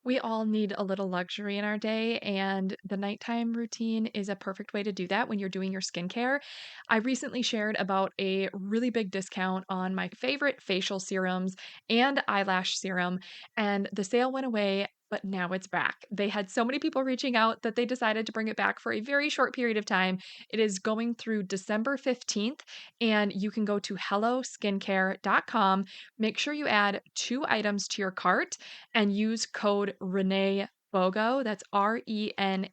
We all need a little luxury in our day, and the nighttime routine is a perfect way to do that when you're doing your skincare. I recently shared about a really big discount on my favorite facial serums and eyelash serum, and the sale went away. But now it's back. They had so many people reaching out that they decided to bring it back for a very short period of time. It is going through December 15th, and you can go to helloskincare.com. Make sure you add 2 items to your cart and use code Renae BOGO. That's RENAEBOGO,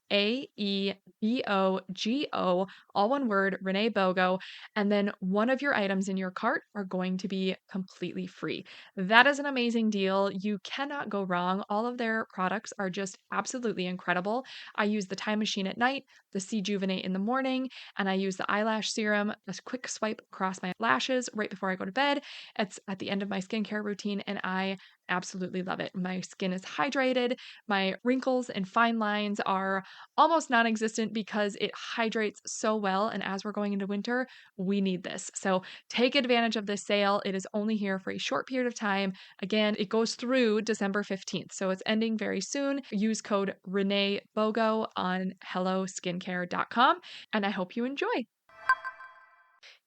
all one word, Renae BOGO. And then one of your items in your cart are going to be completely free. That is an amazing deal. You cannot go wrong. All of their products are just absolutely incredible. I use the Time Machine at night, the C Juvenate in the morning, and I use the eyelash serum, a quick swipe across my lashes right before I go to bed. It's at the end of my skincare routine, and I absolutely love it. My skin is hydrated. My wrinkles and fine lines are almost non existent because it hydrates so well. And as we're going into winter, we need this. So take advantage of this sale. It is only here for a short period of time. Again, it goes through December 15th. So it's ending very soon. Use code Renae BOGO on helloskincare.com. And I hope you enjoy.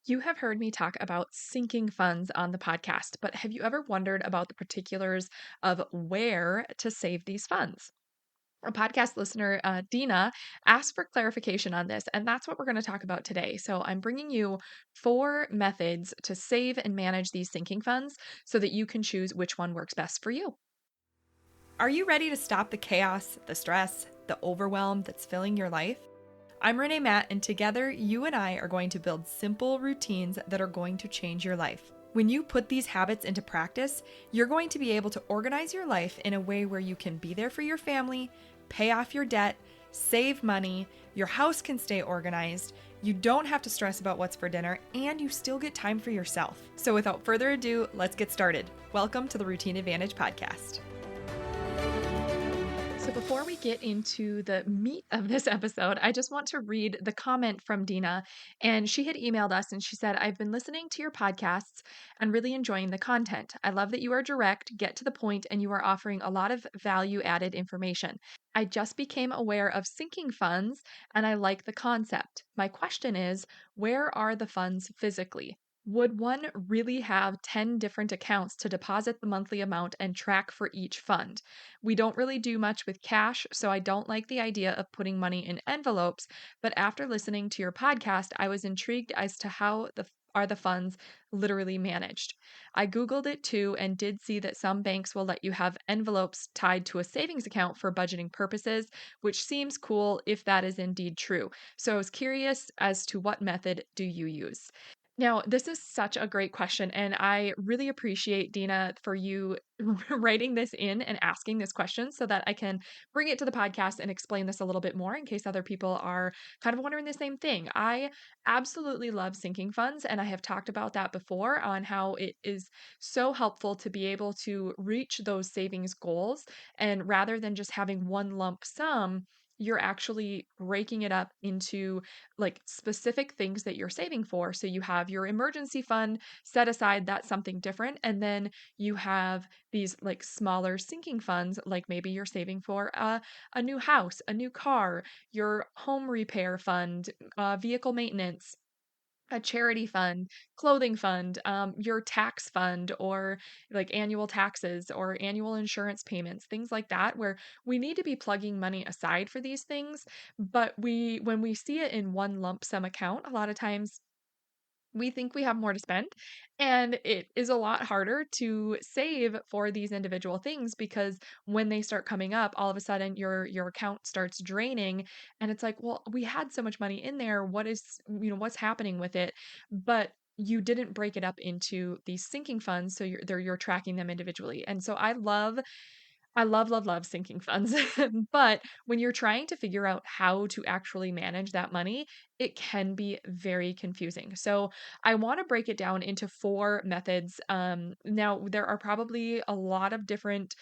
You have heard me talk about sinking funds on the podcast, but have you ever wondered about the particulars of where to save these funds? A podcast listener, Dina, asked for clarification on this, and that's what we're going to talk about today. So, I'm bringing you 4 methods to save and manage these sinking funds so that you can choose which one works best for you. Are you ready to stop the chaos, the stress, the overwhelm that's filling your life? I'm Renee Matt, and together you and I are going to build simple routines that are going to change your life. When you put these habits into practice, you're going to be able to organize your life in a way where you can be there for your family, pay off your debt, save money, your house can stay organized, you don't have to stress about what's for dinner, and you still get time for yourself. So without further ado, let's get started. Welcome to the Routine Advantage Podcast. So, before we get into the meat of this episode, I just want to read the comment from Dina. And she had emailed us and she said, I've been listening to your podcasts and really enjoying the content. I love that you are direct, get to the point, and you are offering a lot of value added information. I just became aware of sinking funds and I like the concept. My question is, where are the funds physically? Would one really have 10 different accounts to deposit the monthly amount and track for each fund? We don't really do much with cash, so I don't like the idea of putting money in envelopes. But after listening to your podcast, I was intrigued as to how the funds literally managed. I Googled it too and did see that some banks will let you have envelopes tied to a savings account for budgeting purposes, which seems cool if that is indeed true. So I was curious as to what method do you use? Now, this is such a great question, and I really appreciate, Dina, for you writing this in and asking this question so that I can bring it to the podcast and explain this a little bit more in case other people are kind of wondering the same thing. I absolutely love sinking funds, and I have talked about that before on how it is so helpful to be able to reach those savings goals. And rather than just having one lump sum, you're actually breaking it up into like specific things that you're saving for. So you have your emergency fund set aside, that's something different. And then you have these like smaller sinking funds, like maybe you're saving for a new house, a new car, your home repair fund, vehicle maintenance, a charity fund, clothing fund, your tax fund, or like annual taxes or annual insurance payments, things like that, where we need to be plugging money aside for these things. But when we see it in one lump sum account, a lot of times we think we have more to spend, and it is a lot harder to save for these individual things because when they start coming up, all of a sudden your account starts draining, and it's like, well, we had so much money in there. What is, what's happening with it? But you didn't break it up into these sinking funds, so you're tracking them individually. And so I love sinking funds. But when you're trying to figure out how to actually manage that money, it can be very confusing. So I want to break it down into 4 methods. Now, there are probably a lot of different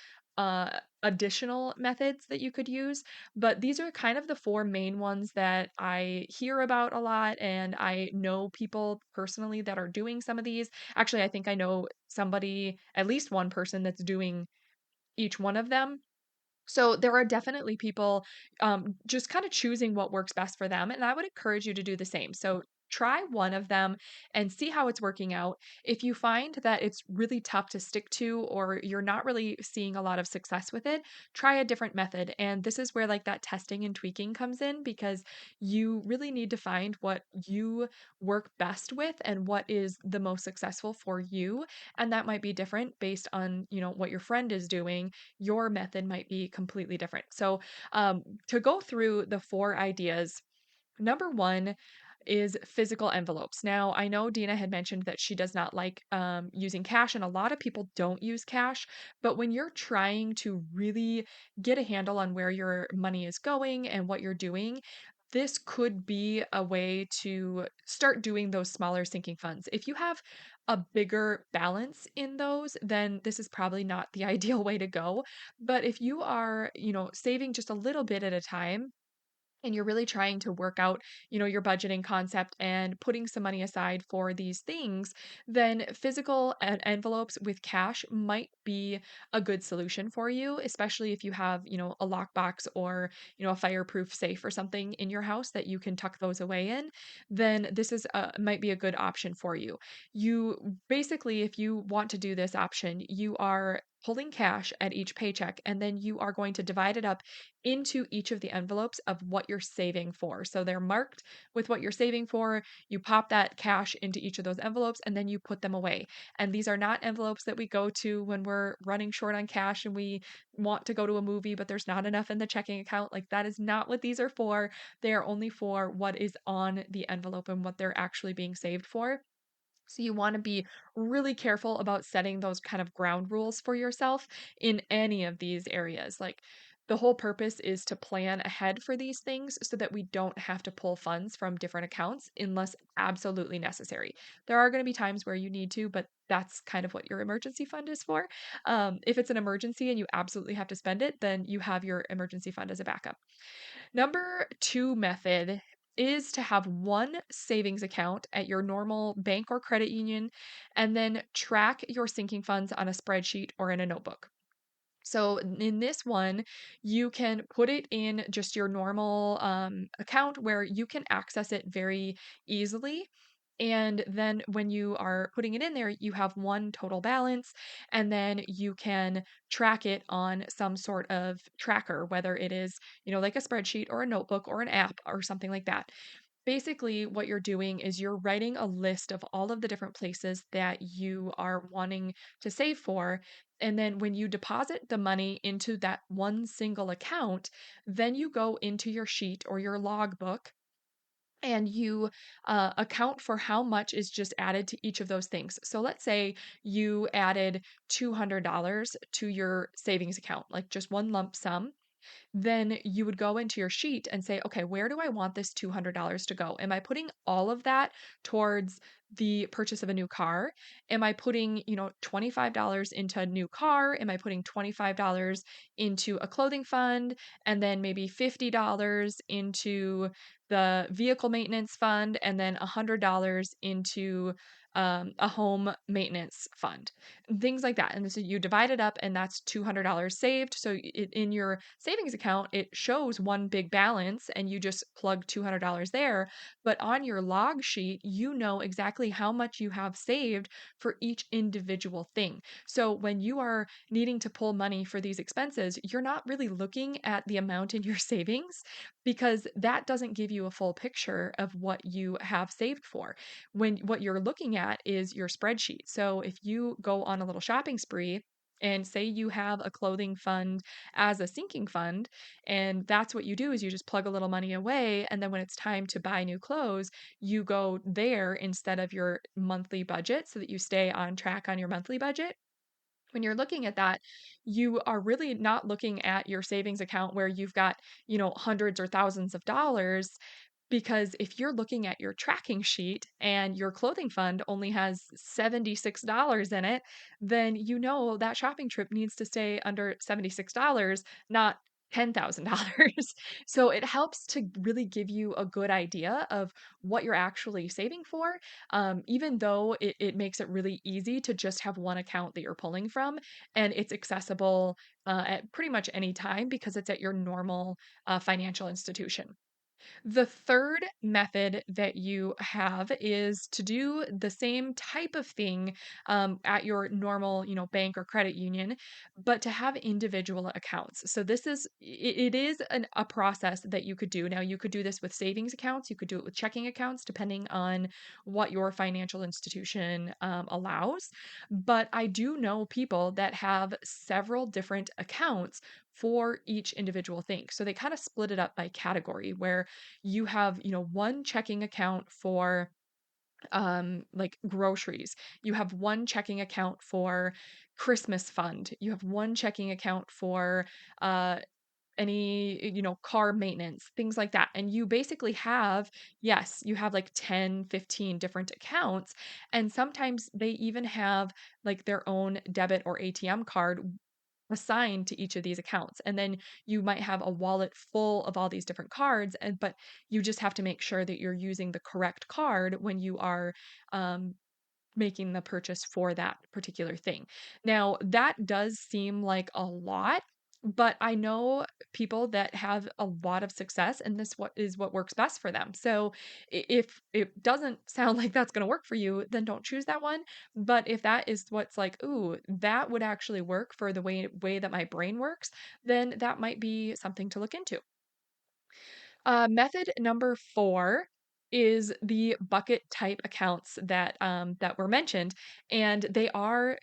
additional methods that you could use, but these are kind of the 4 main ones that I hear about a lot. And I know people personally that are doing some of these. Actually, I think I know somebody, at least one person, that's doing each one of them. So there are definitely people just kind of choosing what works best for them. And I would encourage you to do the same. So try one of them and see how it's working out. If you find that it's really tough to stick to or you're not really seeing a lot of success with it, try a different method. And this is where like that testing and tweaking comes in because you really need to find what you work best with and what is the most successful for you. And that might be different based on, what your friend is doing. Your method might be completely different. So, to go through the four ideas, number one is physical envelopes. Now, I know Dina had mentioned that she does not like using cash, and a lot of people don't use cash. But when you're trying to really get a handle on where your money is going and what you're doing, this could be a way to start doing those smaller sinking funds. If you have a bigger balance in those, then this is probably not the ideal way to go. But if you are, saving just a little bit at a time, and you're really trying to work out, your budgeting concept and putting some money aside for these things, then physical envelopes with cash might be a good solution for you, especially if you have, a lockbox or, a fireproof safe or something in your house that you can tuck those away in, then this is might be a good option for you. You basically, if you want to do this option, you are pulling cash at each paycheck and then you are going to divide it up into each of the envelopes of what you're saving for. So they're marked with what you're saving for. You pop that cash into each of those envelopes and then you put them away. And these are not envelopes that we go to when we're running short on cash and we want to go to a movie, but there's not enough in the checking account. Like that is not what these are for. They are only for what is on the envelope and what they're actually being saved for. So you want to be really careful about setting those kind of ground rules for yourself in any of these areas. Like the whole purpose is to plan ahead for these things so that we don't have to pull funds from different accounts unless absolutely necessary. There are going to be times where you need to, but that's kind of what your emergency fund is for. If it's an emergency and you absolutely have to spend it, then you have your emergency fund as a backup. Number two method is to have one savings account at your normal bank or credit union and then track your sinking funds on a spreadsheet or in a notebook. So in this one, you can put it in just your normal account where you can access it very easily. And then when you are putting it in there, you have one total balance, and then you can track it on some sort of tracker, whether it is, like a spreadsheet or a notebook or an app or something like that. Basically, what you're doing is you're writing a list of all of the different places that you are wanting to save for. And then when you deposit the money into that one single account, then you go into your sheet or your logbook and you account for how much is just added to each of those things. So let's say you added $200 to your savings account, like just one lump sum, then you would go into your sheet and say, okay, where do I want this $200 to go? Am I putting all of that towards the purchase of a new car? Am I putting, $25 into a new car? Am I putting $25 into a clothing fund and then maybe $50 into the vehicle maintenance fund and then $100 into a home maintenance fund? Things like that. And so you divide it up, and that's $200 saved. So in your savings account, it shows one big balance, and you just plug $200 there. But on your log sheet, you know exactly how much you have saved for each individual thing. So when you are needing to pull money for these expenses, you're not really looking at the amount in your savings because that doesn't give you a full picture of what you have saved for. When what you're looking at is your spreadsheet. So if you go on a little shopping spree and say you have a clothing fund as a sinking fund, and that's what you do is you just plug a little money away, and then when it's time to buy new clothes, you go there instead of your monthly budget so that you stay on track on your monthly budget. When you're looking at that, you are really not looking at your savings account where you've got, hundreds or thousands of dollars, because if you're looking at your tracking sheet and your clothing fund only has $76 in it, then you know that shopping trip needs to stay under $76, not $10,000. So it helps to really give you a good idea of what you're actually saving for, even though it makes it really easy to just have one account that you're pulling from, and it's accessible at pretty much any time because it's at your normal financial institution. The third method that you have is to do the same type of thing at your normal, bank or credit union, but to have individual accounts. So this is it is a process that you could do. Now you could do this with savings accounts. You could do it with checking accounts, depending on what your financial institution allows. But I do know people that have several different accounts for each individual thing. So they kind of split it up by category where you have, one checking account for like groceries. You have one checking account for Christmas fund. You have one checking account for uh any car maintenance, things like that. And you basically have, yes, you have like 10, 15 different accounts, and sometimes they even have like their own debit or ATM card assigned to each of these accounts. And then you might have a wallet full of all these different cards, and but you just have to make sure that you're using the correct card when you are um, making the purchase for that particular thing. Now, that does seem like a lot, but I know people that have a lot of success, and this what is what works best for them. So if it doesn't sound like that's going to work for you, then don't choose that one. But if that is what's like, ooh, that would actually work for the way that my brain works, then that might be something to look into. Method number 4 is the bucket type accounts that were mentioned, and they are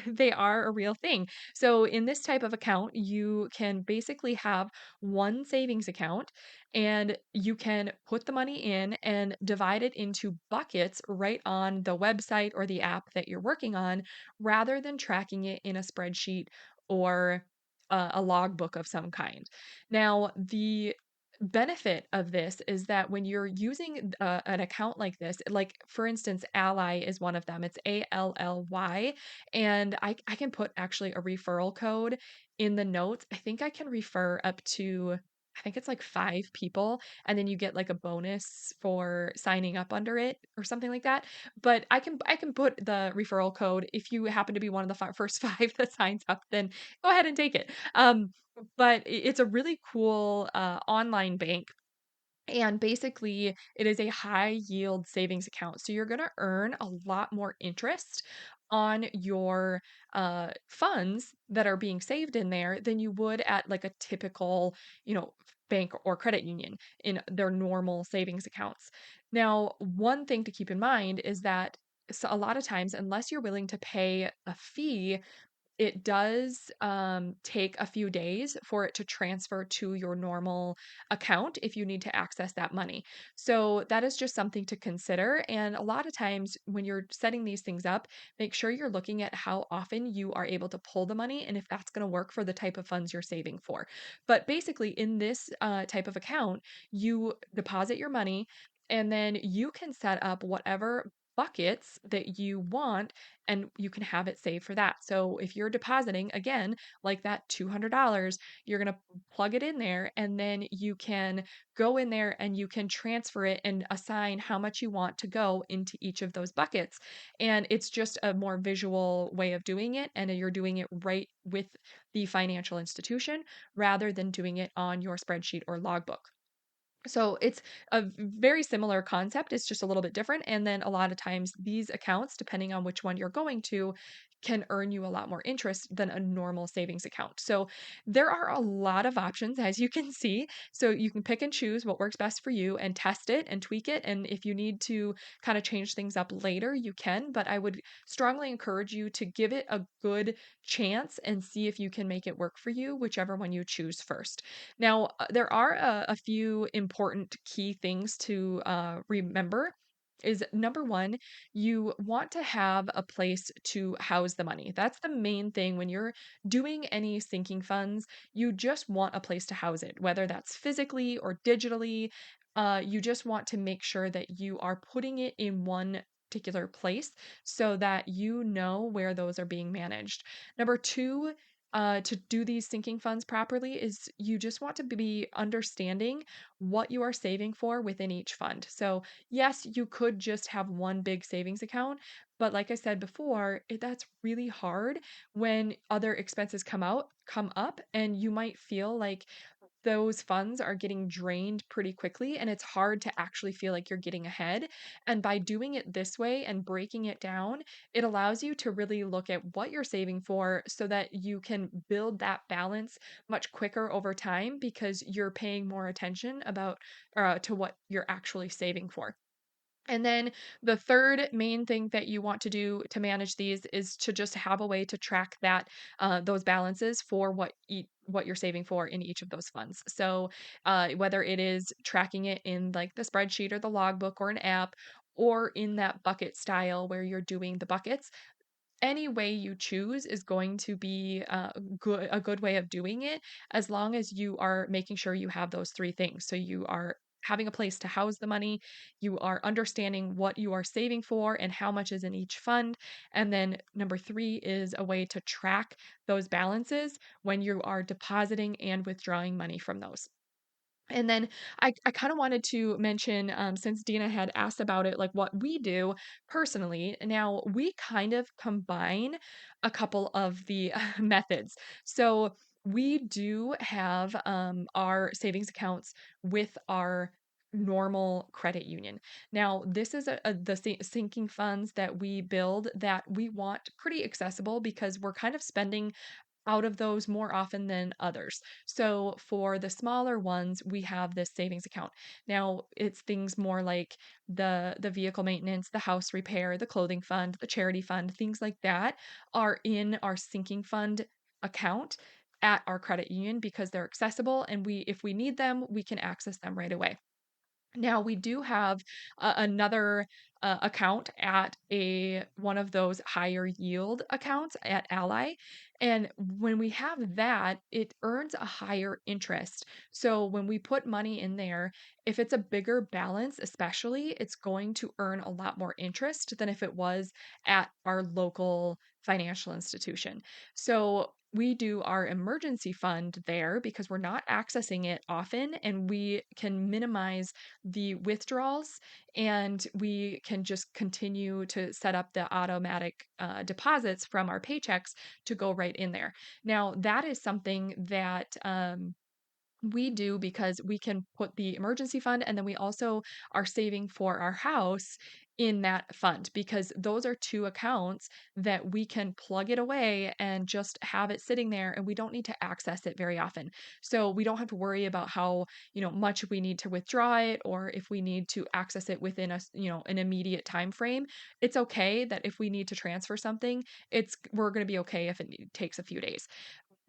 they are a real thing. So in this type of account, you can basically have one savings account, and you can put the money in and divide it into buckets right on the website or the app that you're working on, rather than tracking it in a spreadsheet or a logbook of some kind. Now, the benefit of this is that when you're using an account like this, like for instance, Ally is one of them. It's ALLY, and I can put actually a referral code in the notes. I think I can refer up to. I think it's like 5 people, and then you get like a bonus for signing up under it or something like that. But I can put the referral code if you happen to be one of the first 5 that signs up. Then go ahead and take it. But it's a really cool, online bank, and basically, it is a high yield savings account. So you're going to earn a lot more interest on your funds that are being saved in there than you would at like a typical, bank or credit union in their normal savings accounts. Now, one thing to keep in mind is that a lot of times, unless you're willing to pay a fee, it does, take a few days for it to transfer to your normal account if you need to access that money. So that is just something to consider. And a lot of times when you're setting these things up, make sure you're looking at how often you are able to pull the money and if that's going to work for the type of funds you're saving for. But basically, in this type of account, you deposit your money, and then you can set up whatever buckets that you want, and you can have it saved for that. So if you're depositing again, like that $200, you're going to plug it in there, and then you can go in there and you can transfer it and assign how much you want to go into each of those buckets. And it's just a more visual way of doing it, and you're doing it right with the financial institution rather than doing it on your spreadsheet or logbook. So it's a very similar concept. It's just a little bit different. And then a lot of times these accounts, depending on which one you're going to, can earn you a lot more interest than a normal savings account. So there are a lot of options, as you can see. So you can pick and choose what works best for you and test it and tweak it. And if you need to kind of change things up later, you can. But I would strongly encourage you to give it a good chance and see if you can make it work for you, whichever one you choose first. Now, there are a few important key things to remember. Is number one, you want to have a place to house the money. That's the main thing when you're doing any sinking funds. You just want a place to house it, whether that's physically or digitally. You just want to make sure that you are putting it in one particular place so that you know where those are being managed. Number two, to do these sinking funds properly is you just want to be understanding what you are saving for within each fund. So, yes, you could just have one big savings account, but like I said before, that's really hard when other expenses come up, and you might feel like those funds are getting drained pretty quickly, and it's hard to actually feel like you're getting ahead. And by doing it this way and breaking it down, it allows you to really look at what you're saving for so that you can build that balance much quicker over time because you're paying more attention about to what you're actually saving for. And then the third main thing that you want to do to manage these is to just have a way to track that those balances for what you're saving for in each of those funds. So whether it is tracking it in like the spreadsheet or the logbook or an app, or in that bucket style where you're doing the buckets, any way you choose is going to be a good way of doing it, as long as you are making sure you have those three things. So you are having a place to house the money, you are understanding what you are saving for and how much is in each fund, and then number three is a way to track those balances when you are depositing and withdrawing money from those. And then I kind of wanted to mention, since Dina had asked about it, like what we do personally. Now, we kind of combine a couple of the methods. So, we do have our savings accounts with our normal credit union. Now, this is the sinking funds that we build that we want pretty accessible because we're kind of spending out of those more often than others. So for the smaller ones, we have this savings account. Now, it's things more like the vehicle maintenance, the house repair, the clothing fund, the charity fund, things like that are in our sinking fund account at our credit union because they're accessible, and we if we need them, we can access them right away. Now we do have another account at a one of those higher yield accounts at Ally, and when we have that, it earns a higher interest. So when we put money in there, if it's a bigger balance, especially, it's going to earn a lot more interest than if it was at our local financial institution. So we do our emergency fund there because we're not accessing it often, and we can minimize the withdrawals, and we can just continue to set up the automatic deposits from our paychecks to go right in there. Now, that is something that we do because we can put the emergency fund, and then we also are saving for our house in that fund because those are two accounts that we can plug it away and just have it sitting there, and we don't need to access it very often. So we don't have to worry about how, much we need to withdraw it or if we need to access it within an immediate time frame. It's okay that if we need to transfer something, we're going to be okay if it takes a few days.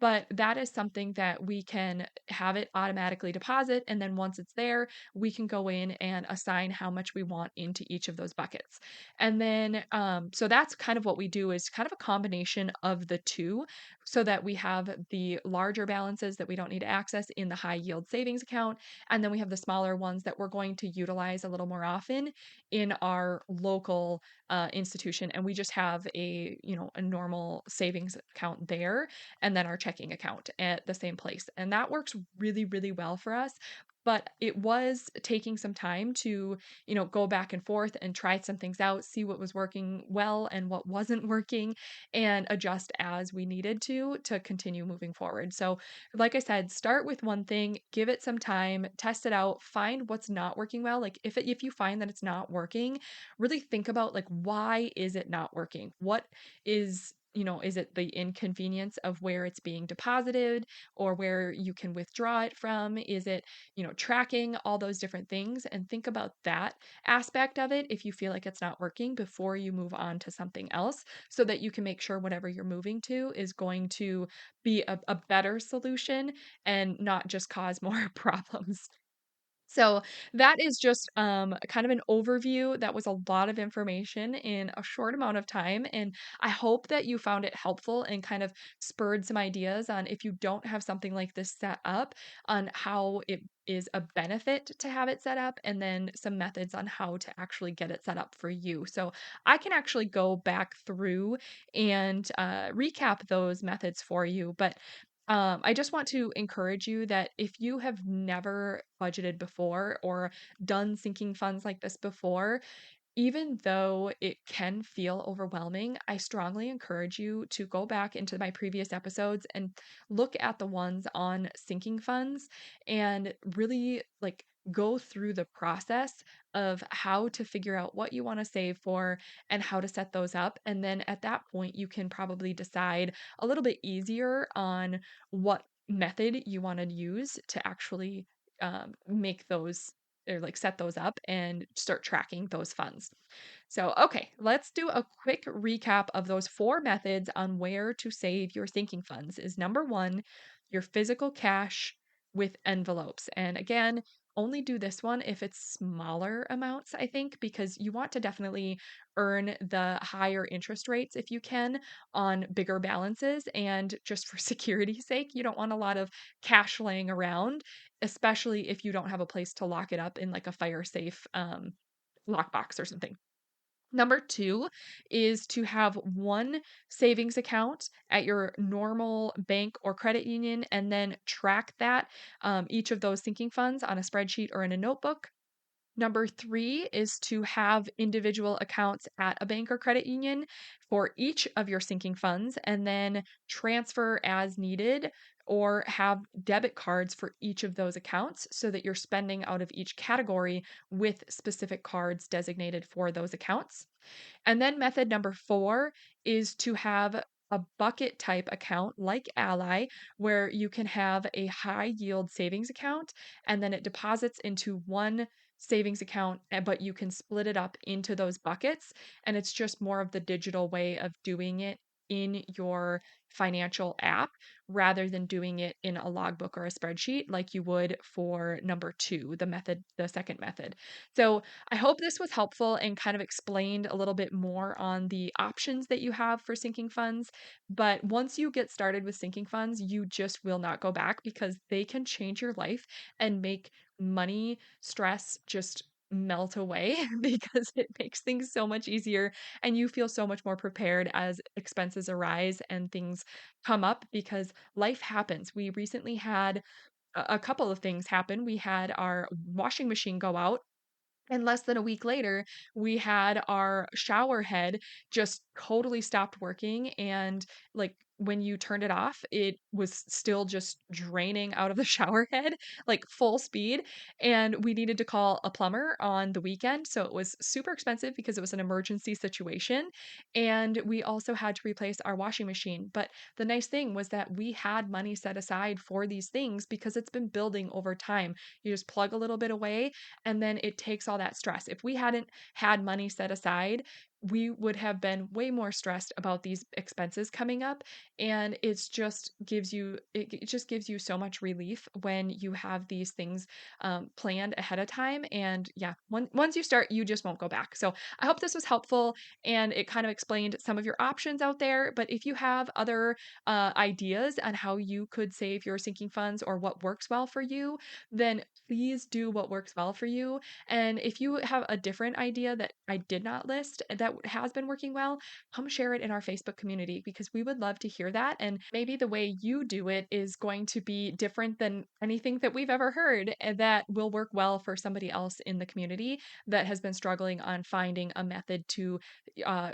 But that is something that we can have it automatically deposit, and then once it's there, we can go in and assign how much we want into each of those buckets. And then, so that's kind of what we do is kind of a combination of the two, so that we have the larger balances that we don't need to access in the high yield savings account, and then we have the smaller ones that we're going to utilize a little more often in our local institution, and we just have a normal savings account there, and then our checking account at the same place. And that works really, really well for us. But it was taking some time to, go back and forth and try some things out, see what was working well and what wasn't working, and adjust as we needed to continue moving forward. So, like I said, start with one thing, give it some time, test it out, find what's not working well. Like if you find that it's not working, really think about like why is it not working? What is it the inconvenience of where it's being deposited or where you can withdraw it from? Is it, tracking all those different things? And think about that aspect of it if you feel like it's not working before you move on to something else, so that you can make sure whatever you're moving to is going to be a better solution and not just cause more problems. So that is just kind of an overview. That was a lot of information in a short amount of time. And I hope that you found it helpful and kind of spurred some ideas on, if you don't have something like this set up, on how it is a benefit to have it set up, and then some methods on how to actually get it set up for you. So I can actually go back through and recap those methods for you. But I just want to encourage you that if you have never budgeted before or done sinking funds like this before, even though it can feel overwhelming, I strongly encourage you to go back into my previous episodes and look at the ones on sinking funds and really like go through the process of how to figure out what you want to save for and how to set those up. And then at that point, you can probably decide a little bit easier on what method you want to use to actually make those or like set those up and start tracking those funds. So, okay, let's do a quick recap of those four methods on where to save your sinking funds. Is number one, your physical cash with envelopes. And again, only do this one if it's smaller amounts, I think, because you want to definitely earn the higher interest rates if you can on bigger balances. And just for security's sake, you don't want a lot of cash laying around, especially if you don't have a place to lock it up in like a fire safe lockbox or something. Number two is to have one savings account at your normal bank or credit union, and then track that, each of those sinking funds on a spreadsheet or in a notebook. Number three is to have individual accounts at a bank or credit union for each of your sinking funds, and then transfer as needed or have debit cards for each of those accounts so that you're spending out of each category with specific cards designated for those accounts. And then method number four is to have a bucket type account like Ally, where you can have a high yield savings account and then it deposits into one savings account, but you can split it up into those buckets. And it's just more of the digital way of doing it in your financial app rather than doing it in a logbook or a spreadsheet like you would for number two, the second method. So I hope this was helpful and kind of explained a little bit more on the options that you have for sinking funds. But once you get started with sinking funds, you just will not go back because they can change your life and make money stress just melt away because it makes things so much easier and you feel so much more prepared as expenses arise and things come up because life happens. We recently had a couple of things happen. We had our washing machine go out, and less than a week later, we had our shower head just totally stopped working. And like when you turned it off, it was still just draining out of the shower head, like full speed. And we needed to call a plumber on the weekend. So it was super expensive because it was an emergency situation. And we also had to replace our washing machine. But the nice thing was that we had money set aside for these things because it's been building over time. You just plug a little bit away and then it takes all that stress. If we hadn't had money set aside, we would have been way more stressed about these expenses coming up, and it just gives you so much relief when you have these things planned ahead of time. And yeah, once you start, you just won't go back. So I hope this was helpful and it kind of explained some of your options out there. But if you have other ideas on how you could save your sinking funds or what works well for you, then please do what works well for you. And if you have a different idea that I did not list that has been working well, come share it in our Facebook community because we would love to hear that. And maybe the way you do it is going to be different than anything that we've ever heard, and that will work well for somebody else in the community that has been struggling on finding a method to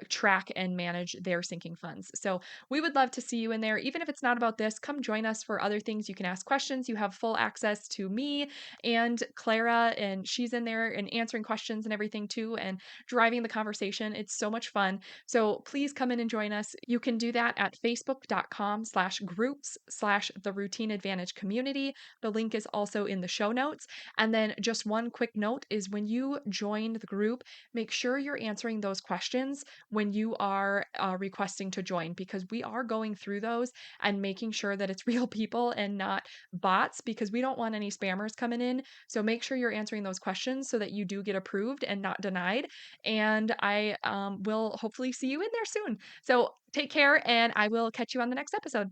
track and manage their sinking funds. So we would love to see you in there. Even if it's not about this, come join us for other things. You can ask questions. You have full access to me and Clara, and she's in there and answering questions and everything too, and driving the conversation. It's so much fun. So please come in and join us. You can do that at facebook.com/groups/the Routine Advantage community. The link is also in the show notes. And then just one quick note is when you join the group, make sure you're answering those questions when you are requesting to join, because we are going through those and making sure that it's real people and not bots, because we don't want any spammers coming in. So make sure you're answering those questions so that you do get approved and not denied. And I will hopefully see you in there soon. So take care, and I will catch you on the next episode.